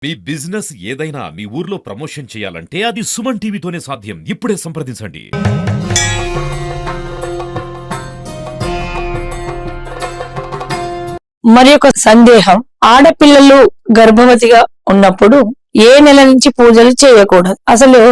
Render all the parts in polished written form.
మీ business ఏదైనా మీ ఊర్లో promotion చేయాలంటే అది సుమన్ టీవీతోనే సాధ్యం. ఇప్పుడే సంప్రదించండి. మరి ఒక సందేహం, ఆడపిల్లలు గర్భవతిగా ఉన్నప్పుడు ఏ నెల నుంచి పూజలు చేయకూడదు? అసలు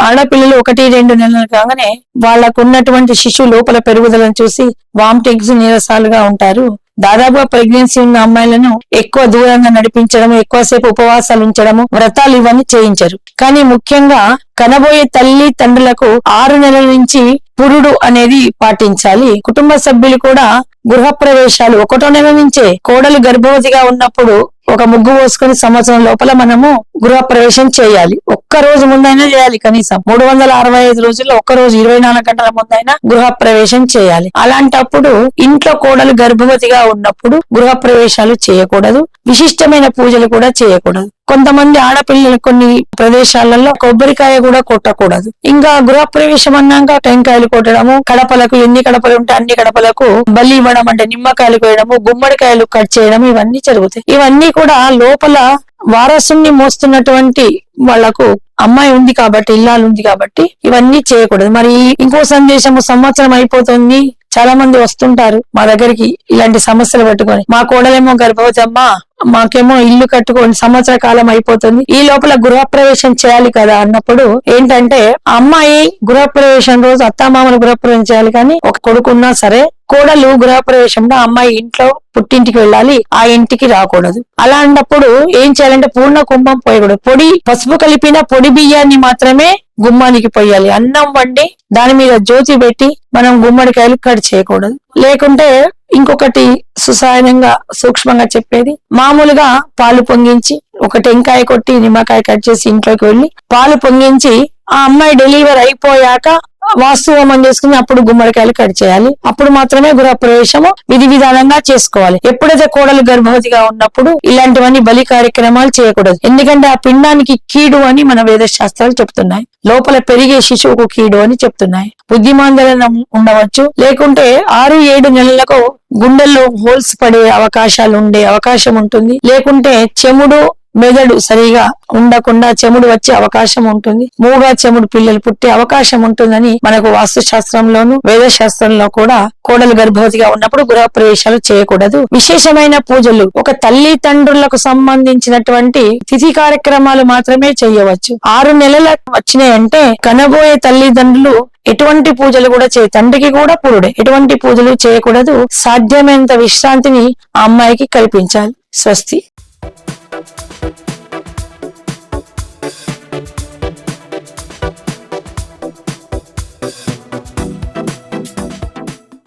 ఆడపిల్లలు 1-2 నెలలు కాగానే వాళ్ళకు ఉన్నటువంటి శిశువు లోపల పెరుగుదలను చూసి వామిటింగ్స్ నీరసాలుగా ఉంటారు. దాదాపుగా ప్రెగ్నెన్సీ ఉన్న అమ్మాయిలను ఎక్కువ దూరంగా నడిపించడం, ఎక్కువసేపు ఉపవాసాలు ఉంచడము, వ్రతాలు ఇవన్నీ చేయించరు. కానీ ముఖ్యంగా కనబోయే తల్లి తండ్రులకు 6 నెలల నుంచి పురుడు అనేది పాటించాలి. కుటుంబ సభ్యులు కూడా గృహప్రవేశాలు 1వ నెల నుంచే, కోడలు గర్భవతిగా ఉన్నప్పుడు ఒక ముగ్గు పోసుకుని సంవత్సరం లోపల మనము గృహప్రవేశం చేయాలి. ఒక్క రోజు ముందైనా చేయాలి. కనీసం 365 రోజుల్లో ఒక్కరోజు 24 గంటల ముందైనా గృహప్రవేశం చేయాలి. అలాంటప్పుడు ఇంట్లో కోడలు గర్భవతిగా ఉన్నప్పుడు గృహప్రవేశాలు చేయకూడదు, విశిష్టమైన పూజలు కూడా చేయకూడదు. కొంతమంది ఆడపిల్లలు కొన్ని ప్రదేశాలలో కొబ్బరికాయ కూడా కొట్టకూడదు. ఇంకా గృహప్రవేశం అన్నాక టెంకాయలు కొట్టడము, కడపలకు ఎన్ని కడపలు ఉంటే అన్ని కడపలకు బలి ఇవ్వడం, అంటే నిమ్మకాయలు కోయడము, గుమ్మడికాయలు కట్ చేయడం, ఇవన్నీ జరుగుతాయి. ఇవన్నీ కూడా లోపల వారసుని మోస్తున్నటువంటి వాళ్లకు అమ్మాయి ఉంది కాబట్టి, ఇల్లాలు ఉంది కాబట్టి ఇవన్నీ చేయకూడదు. మరి ఇంకో సందేశము, సంవత్సరం అయిపోతుంది, చాలా మంది వస్తుంటారు మా దగ్గరికి ఇలాంటి సమస్యలు పట్టుకొని, మా కోడలేమో గర్భవతి అమ్మా, మాకేమో ఇల్లు కట్టుకొని సంవత్సర కాలం అయిపోతుంది, ఈ లోపల గృహప్రవేశం చేయాలి కదా అన్నప్పుడు ఏంటంటే, అమ్మాయి గృహప్రవేశం రోజు అత్తామామలు గృహప్రవేశం చేయాలి. కానీ ఒక కొడుకున్నా సరే కోడలు గృహప్రవేశంలో అమ్మాయి ఇంట్లో పుట్టింటికి వెళ్ళాలి, ఆ ఇంటికి రాకూడదు. అలాంటప్పుడు ఏం చేయాలంటే పూర్ణ కుంభం పోయకూడదు. పొడి పసుపు కలిపిన పొడి బియ్యాన్ని మాత్రమే గుమ్మానికి పోయాలి. అన్నం వండి దాని మీద జ్యోతి పెట్టి మనం గుమ్మడికాయలు కట్ చేయకూడదు. లేకుంటే ఇంకొకటి సుసాయనంగా సూక్ష్మంగా చెప్పేది, మామూలుగా పాలు పొంగించి ఒక టెంకాయ కొట్టి నిమ్మకాయ కట్ చేసి ఇంట్లోకి వెళ్ళి పాలు పొంగించి ఆ అమ్మాయి డెలివరీ అయిపోయాక వాస్తుహోమం చేసుకుని అప్పుడు గుమ్మడికాయలు కట్ చేయాలి. అప్పుడు మాత్రమే గృహప్రవేశము విధి విధానంగా చేసుకోవాలి. ఎప్పుడైతే కోడలు గర్భవతిగా ఉన్నప్పుడు ఇలాంటివన్నీ బలి కార్యక్రమాలు చేయకూడదు. ఎందుకంటే ఆ పిండానికి కీడు అని మన వేద శాస్త్రాలు చెప్తున్నాయి. లోపల పెరిగే శిశువుకు కీడు అని చెప్తున్నాయి. బుద్ధిమాందలం ఉండవచ్చు, లేకుంటే 6-7 నెలలకు గుండెల్లో హోల్స్ పడే ఉండే అవకాశం ఉంటుంది. లేకుంటే చెముడు మెదడు సరిగా ఉండకుండా చెముడు వచ్చే అవకాశం ఉంటుంది. మూగా చెముడు పిల్లలు పుట్టే అవకాశం ఉంటుందని మనకు వాస్తు శాస్త్రంలోను వేద శాస్త్రంలో కూడా కోడలు గర్భవతిగా ఉన్నప్పుడు గృహప్రవేశాలు చేయకూడదు. విశేషమైన పూజలు, ఒక తల్లి తండ్రులకు సంబంధించినటువంటి తిథి కార్యక్రమాలు మాత్రమే చేయవచ్చు. 6 నెలలు వచ్చినాయంటే కనబోయే తల్లిదండ్రులు ఎటువంటి పూజలు కూడా తండ్రికి కూడా పురుడే, ఎటువంటి పూజలు చేయకూడదు. సాధ్యమైనంత విశ్రాంతిని ఆ అమ్మాయికి కల్పించాలి. స్వస్తి.